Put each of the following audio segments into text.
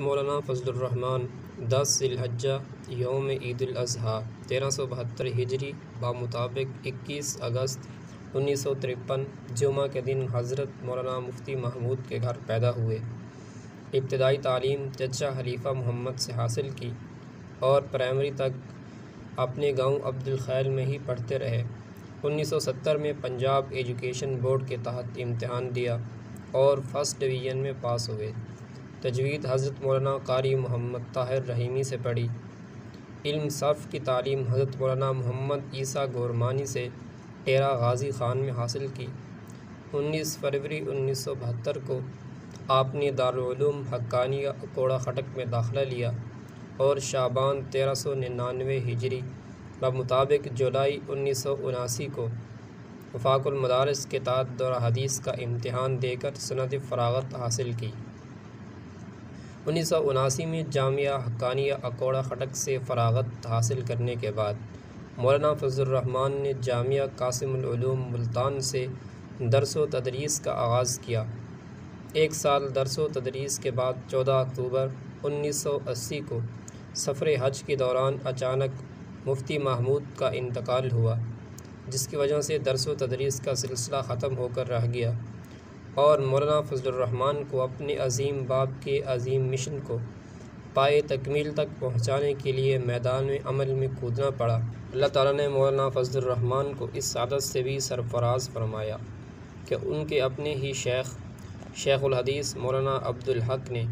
مولانا فضل الرحمن 10 ذی الحجہ یوم عید الاضحیٰ 1372 ہجری بمطابق 21 اگست 1953 جمعہ کے دن حضرت مولانا مفتی محمود کے گھر پیدا ہوئے۔ ابتدائی تعلیم چچا خلیفہ محمد سے حاصل کی اور پرائمری تک اپنے گاؤں عبد الخیل میں ہی پڑھتے رہے۔ 1970 میں پنجاب ایجوکیشن بورڈ کے تحت امتحان دیا اور فرسٹ ڈویژن میں پاس ہوئے۔ تجوید حضرت مولانا قاری محمد طاہر رحیمی سے پڑھی۔ علم صرف کی تعلیم حضرت مولانا محمد عیسیٰ گورمانی سے ڈیرہ غازی خان میں حاصل کی۔ 19 فروری 1972 کو آپ نے دارالعلوم حقانیہ اکوڑہ خٹک میں داخلہ لیا اور شعبان 1399 ہجری بمطابق جولائی 1979 کو وفاق المدارس کے تحت دورہ حدیث کا امتحان دے کر سند فراغت حاصل کی۔ 1979 میں جامعہ حقانیہ اکوڑہ خٹک سے فراغت حاصل کرنے کے بعد مولانا فضل الرحمن نے جامعہ قاسم العلوم ملتان سے درس و تدریس کا آغاز کیا۔ ایک سال درس و تدریس کے بعد 14 اکتوبر 1980 کو سفر حج کے دوران اچانک مفتی محمود کا انتقال ہوا، جس کی وجہ سے درس و تدریس کا سلسلہ ختم ہو کر رہ گیا اور مولانا فضل الرحمن کو اپنے عظیم باپ کے عظیم مشن کو پائے تکمیل تک پہنچانے کے لیے میدان عمل میں کودنا پڑا۔ اللہ تعالیٰ نے مولانا فضل الرحمن کو اس سعادت سے بھی سرفراز فرمایا کہ ان کے اپنے ہی شیخ الحدیث مولانا عبدالحق نے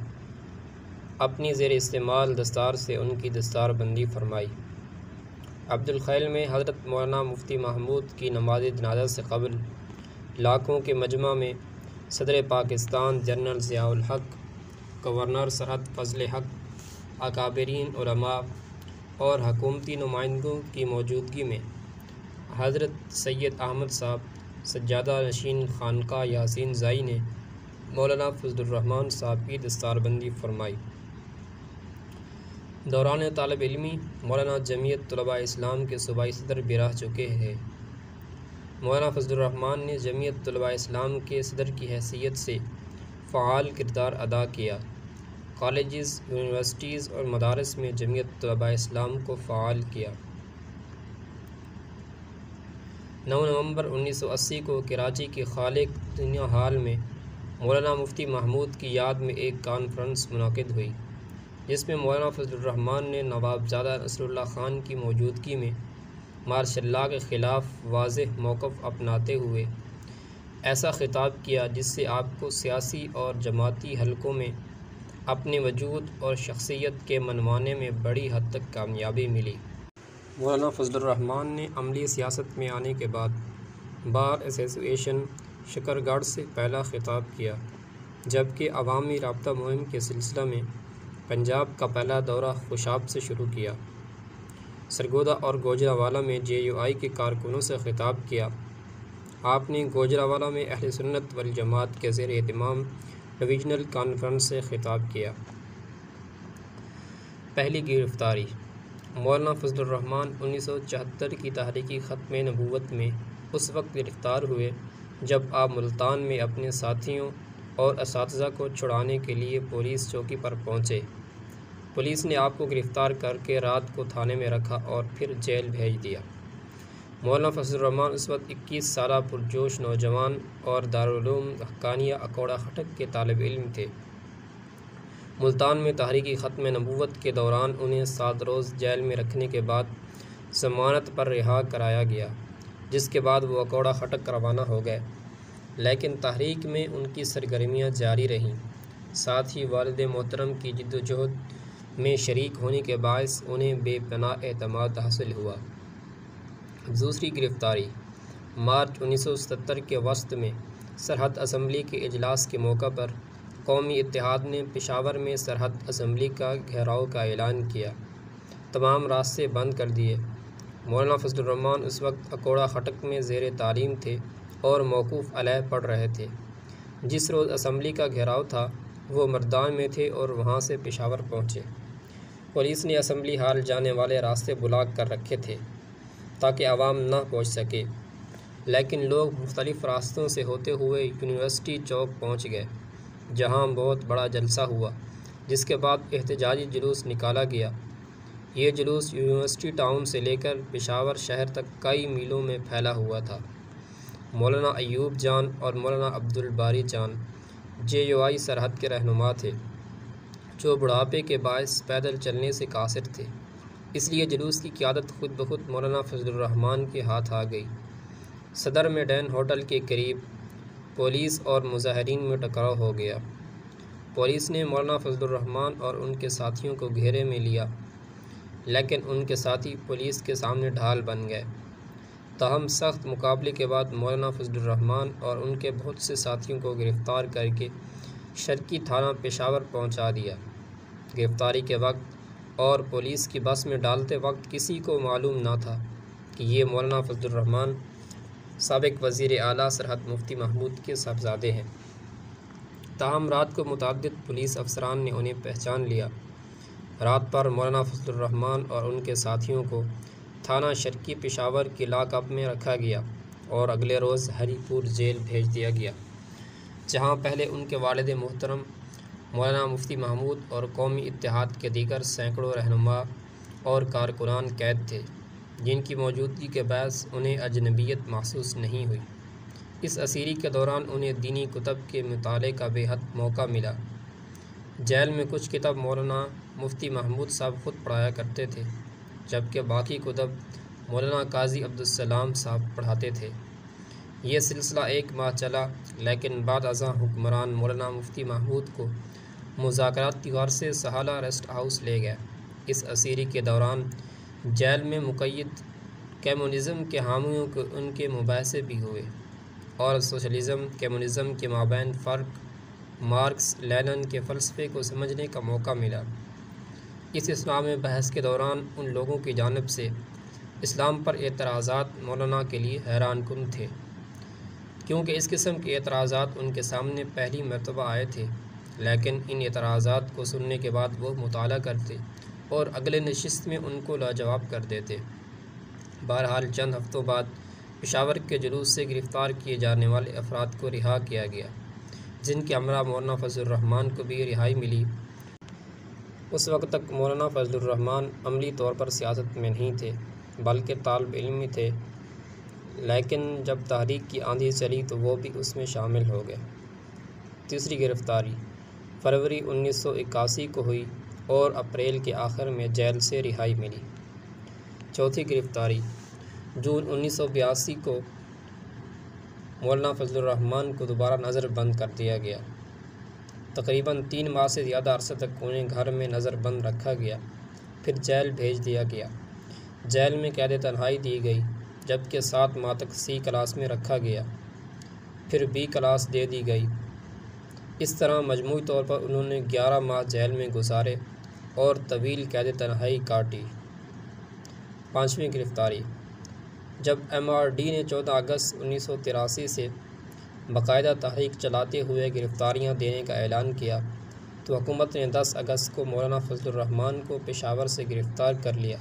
اپنی زیر استعمال دستار سے ان کی دستار بندی فرمائی۔ عبد الخیل میں حضرت مولانا مفتی محمود کی نماز جنازہ سے قبل لاکھوں کے مجمع میں صدر پاکستان جنرل ضیاء الحق، گورنر سرحد فضل حق، اکابرین علماء اور حکومتی نمائندوں کی موجودگی میں حضرت سید احمد صاحب سجادہ نشین خانقاہ یاسین زائی نے مولانا فضل الرحمن صاحب کی دستار بندی فرمائی۔ دوران طالب علمی مولانا جمعیت طلباء اسلام کے صوبائی صدر بھی رہ چکے ہیں۔ مولانا فضل الرحمن نے جمعیت طلباء اسلام کے صدر کی حیثیت سے فعال کردار ادا کیا۔ کالجز، یونیورسٹیز اور مدارس میں جمعیت طلباء اسلام کو فعال کیا۔ 9 نومبر 1980 کو کراچی کے خالق دنیا ہال میں مولانا مفتی محمود کی یاد میں ایک کانفرنس منعقد ہوئی، جس میں مولانا فضل الرحمن نے نوابزادہ نصر اللہ خان کی موجودگی میں مارشل لاء کے خلاف واضح موقف اپناتے ہوئے ایسا خطاب کیا جس سے آپ کو سیاسی اور جماعتی حلقوں میں اپنے وجود اور شخصیت کے منوانے میں بڑی حد تک کامیابی ملی۔ مولانا فضل الرحمن نے عملی سیاست میں آنے کے بعد بار ایسوسی ایشن شکرگڑھ سے پہلا خطاب کیا، جبکہ عوامی رابطہ مہم کے سلسلہ میں پنجاب کا پہلا دورہ خوشاب سے شروع کیا۔ سرگودا اور گوجرانوالہ میں JUI کے کارکنوں سے خطاب کیا۔ آپ نے گوجرانوالہ میں اہل سنت والجماعت کے زیر اہتمام ڈویژنل کانفرنس سے خطاب کیا۔ پہلی گرفتاری مولانا فضل الرحمن 1974 کی تحریک ختم نبوت میں اس وقت گرفتار ہوئے جب آپ ملتان میں اپنے ساتھیوں اور اساتذہ کو چھڑانے کے لیے پولیس چوکی پر پہنچے۔ پولیس نے آپ کو گرفتار کر کے رات کو تھانے میں رکھا اور پھر جیل بھیج دیا۔ مولانا فضل الرحمن اس وقت 21 سالہ پرجوش نوجوان اور دارالعلوم حقانیہ اکوڑہ خٹک کے طالب علم تھے۔ ملتان میں تحریک ختم نبوت کے دوران انہیں 7 روز جیل میں رکھنے کے بعد ضمانت پر رہا کرایا گیا، جس کے بعد وہ اکوڑہ خٹک روانہ ہو گئے، لیکن تحریک میں ان کی سرگرمیاں جاری رہیں۔ ساتھ ہی والد محترم کی جدوجہد میں شریک ہونے کے باعث انہیں بے پناہ اعتماد حاصل ہوا۔ دوسری گرفتاری مارچ 1977 کے وسط میں سرحد اسمبلی کے اجلاس کے موقع پر قومی اتحاد نے پشاور میں سرحد اسمبلی کا گھیراؤ کا اعلان کیا، تمام راستے بند کر دیے۔ مولانا فضل الرحمن اس وقت اکوڑہ خٹک میں زیر تعلیم تھے اور موقوف علیہ پڑھ رہے تھے۔ جس روز اسمبلی کا گھیراؤ تھا وہ مردان میں تھے اور وہاں سے پشاور پہنچے۔ پولیس نے اسمبلی ہال جانے والے راستے بلاک کر رکھے تھے تاکہ عوام نہ پہنچ سکے، لیکن لوگ مختلف راستوں سے ہوتے ہوئے یونیورسٹی چوک پہنچ گئے، جہاں بہت بڑا جلسہ ہوا جس کے بعد احتجاجی جلوس نکالا گیا۔ یہ جلوس یونیورسٹی ٹاؤن سے لے کر پشاور شہر تک کئی میلوں میں پھیلا ہوا تھا۔ مولانا ایوب جان اور مولانا عبدالباری جان JUI سرحد کے رہنما تھے، جو بڑھاپے کے باعث پیدل چلنے سے قاصر تھے، اس لیے جلوس کی قیادت خود بخود مولانا فضل الرحمان کے ہاتھ آ گئی۔ صدر میڈان ہوٹل کے قریب پولیس اور مظاہرین میں ٹکراؤ ہو گیا۔ پولیس نے مولانا فضل الرحمان اور ان کے ساتھیوں کو گھیرے میں لیا، لیکن ان کے ساتھی پولیس کے سامنے ڈھال بن گئے۔ تاہم سخت مقابلے کے بعد مولانا فضل الرحمان اور ان کے بہت سے ساتھیوں کو گرفتار کر کے شرقی تھانہ پشاور پہنچا دیا۔ گرفتاری کے وقت اور پولیس کی بس میں ڈالتے وقت کسی کو معلوم نہ تھا کہ یہ مولانا فضل الرحمان سابق وزیر اعلیٰ سرحد مفتی محمود کے صاحبزادے ہیں۔ تاہم رات کو متعدد پولیس افسران نے انہیں پہچان لیا۔ رات پر مولانا فضل الرحمان اور ان کے ساتھیوں کو تھانہ شرقی پشاور کی لاک اپ میں رکھا گیا اور اگلے روز ہری پور جیل بھیج دیا گیا، جہاں پہلے ان کے والد محترم مولانا مفتی محمود اور قومی اتحاد کے دیگر سینکڑوں رہنما اور کارکنان قید تھے، جن کی موجودگی کے باعث انہیں اجنبیت محسوس نہیں ہوئی۔ اس اسیری کے دوران انہیں دینی کتب کے مطالعے کا بے حد موقع ملا۔ جیل میں کچھ کتاب مولانا مفتی محمود صاحب خود پڑھایا کرتے تھے، جبکہ باقی کتب مولانا قاضی عبدالسلام صاحب پڑھاتے تھے۔ یہ سلسلہ 1 ماہ چلا، لیکن بعد ازاں حکمران مولانا مفتی محمود کو مذاکراتی غرض سے سہالہ ریسٹ ہاؤس لے گئے۔ اس اسیری کے دوران جیل میں مقید کمیونزم کے حامیوں کو ان کے مباحثے بھی ہوئے اور سوشلزم کمیونزم کے مابین فرق، مارکس لینن کے فلسفے کو سمجھنے کا موقع ملا۔ اس اسلام میں بحث کے دوران ان لوگوں کی جانب سے اسلام پر اعتراضات مولانا کے لیے حیران کن تھے، کیونکہ اس قسم کے اعتراضات ان کے سامنے پہلی مرتبہ آئے تھے، لیکن ان اعتراضات کو سننے کے بعد وہ مطالعہ کرتے اور اگلے نشست میں ان کو لاجواب کر دیتے۔ بہرحال چند ہفتوں بعد پشاور کے جلوس سے گرفتار کیے جانے والے افراد کو رہا کیا گیا، جن کے ہمراہ مولانا فضل الرحمان کو بھی رہائی ملی۔ اس وقت تک مولانا فضل الرحمان عملی طور پر سیاست میں نہیں تھے، بلکہ طالب علم ہی تھے، لیکن جب تحریک کی آندھی چلی تو وہ بھی اس میں شامل ہو گئے۔ تیسری گرفتاری فروری 1981 کو ہوئی اور اپریل کے آخر میں جیل سے رہائی ملی۔ چوتھی گرفتاری جون 1982 کو مولانا فضل الرحمان کو دوبارہ نظر بند کر دیا گیا۔ تقریباً 3 ماہ سے زیادہ عرصے تک انہیں گھر میں نظر بند رکھا گیا، پھر جیل بھیج دیا گیا۔ جیل میں قید تنہائی دی گئی، جبکہ 7 ماہ تک C کلاس میں رکھا گیا، پھر B کلاس دے دی گئی۔ اس طرح مجموعی طور پر انہوں نے 11 ماہ جیل میں گزارے اور طویل قید تنہائی کاٹی۔ پانچویں گرفتاری جب MRD نے 14 اگست 1983 سے باقاعدہ تحریک چلاتے ہوئے گرفتاریاں دینے کا اعلان کیا تو حکومت نے 10 اگست کو مولانا فضل الرحمان کو پشاور سے گرفتار کر لیا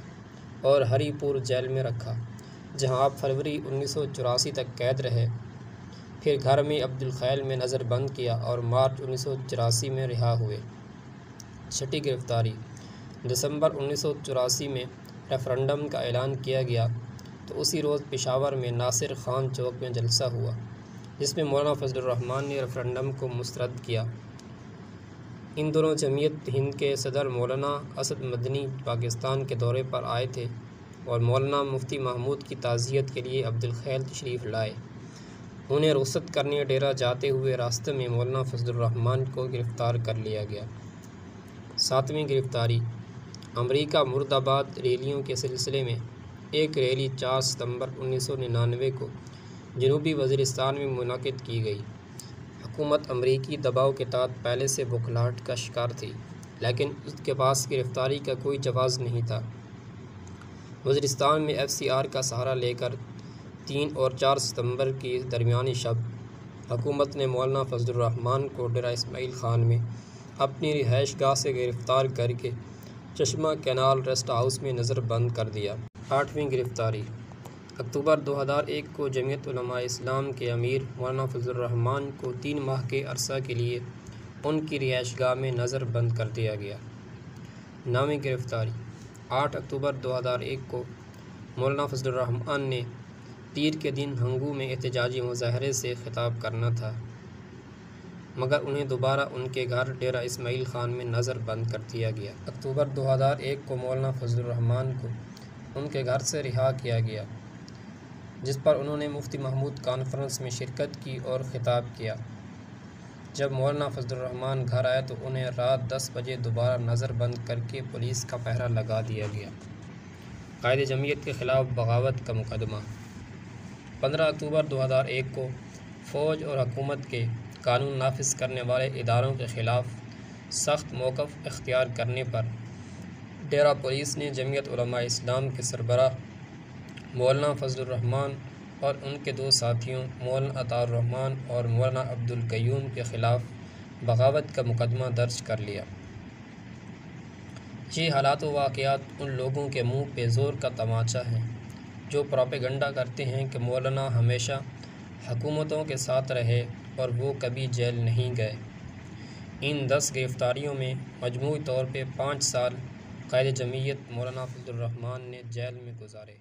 اور ہری پور جیل میں رکھا، جہاں آپ فروری 1984 تک قید رہے، پھر گھر میں عبدالخیل میں نظر بند کیا اور مارچ 1984 میں رہا ہوئے۔ چھٹی گرفتاری دسمبر 1984 میں ریفرنڈم کا اعلان کیا گیا تو اسی روز پشاور میں ناصر خان چوک میں جلسہ ہوا، جس میں مولانا فضل الرحمان نے ریفرنڈم کو مسترد کیا۔ ان دنوں جمعیت ہند کے صدر مولانا اسد مدنی پاکستان کے دورے پر آئے تھے اور مولانا مفتی محمود کی تعزیت کے لیے عبدالخیل تشریف لائے۔ انہیں رخصت کرنے ڈیرہ جاتے ہوئے راستے میں مولانا فضل الرحمان کو گرفتار کر لیا گیا۔ ساتویں گرفتاری امریکہ مرد آباد ریلیوں کے سلسلے میں ایک ریلی 4 ستمبر 1999 کو جنوبی وزیرستان میں منعقد کی گئی۔ حکومت امریکی دباؤ کے تحت پہلے سے بوکھلاہٹ کا شکار تھی، لیکن اس کے پاس گرفتاری کا کوئی جواز نہیں تھا۔ وزیرستان میں FCR کا سہارا لے کر 3 اور 4 ستمبر کی درمیانی شب حکومت نے مولانا فضل الرحمان کو ڈیرہ اسماعیل خان میں اپنی رہائش گاہ سے گرفتار کر کے چشمہ کینال ریسٹ ہاؤس میں نظر بند کر دیا۔ آٹھویں گرفتاری اکتوبر 2001 کو جمعیت علماء اسلام کے امیر مولانا فضل الرحمان کو 3 ماہ کے عرصہ کے لیے ان کی رہائش گاہ میں نظر بند کر دیا گیا۔ نامی گرفتاری 8 اکتوبر 2001 کو مولانا فضل الرحمان نے پیر کے دن ہنگو میں احتجاجی مظاہرے سے خطاب کرنا تھا، مگر انہیں دوبارہ ان کے گھر ڈیرہ اسماعیل خان میں نظر بند کر دیا گیا۔ اکتوبر 2001 کو مولانا فضل الرحمان کو ان کے گھر سے رہا کیا گیا، جس پر انہوں نے مفتی محمود کانفرنس میں شرکت کی اور خطاب کیا۔ جب مولانا فضل الرحمان گھر آئے تو انہیں رات 10 بجے دوبارہ نظر بند کر کے پولیس کا پہرا لگا دیا گیا۔ قائد جمعیت کے خلاف بغاوت کا مقدمہ 15 اکتوبر 2001 کو فوج اور حکومت کے قانون نافذ کرنے والے اداروں کے خلاف سخت موقف اختیار کرنے پر ڈیرہ پولیس نے جمعیت علماء اسلام کے سربراہ مولانا فضل الرحمان اور ان کے 2 ساتھیوں مولانا عطاء الرحمان اور مولانا عبدالقیوم کے خلاف بغاوت کا مقدمہ درج کر لیا۔ یہ حالات و واقعات ان لوگوں کے منہ پہ زور کا تماچا ہیں جو پروپیگنڈا کرتے ہیں کہ مولانا ہمیشہ حکومتوں کے ساتھ رہے اور وہ کبھی جیل نہیں گئے۔ ان 10 گرفتاریوں میں مجموعی طور پہ 5 سال قائد جمعیت مولانا فضل الرحمان نے جیل میں گزارے۔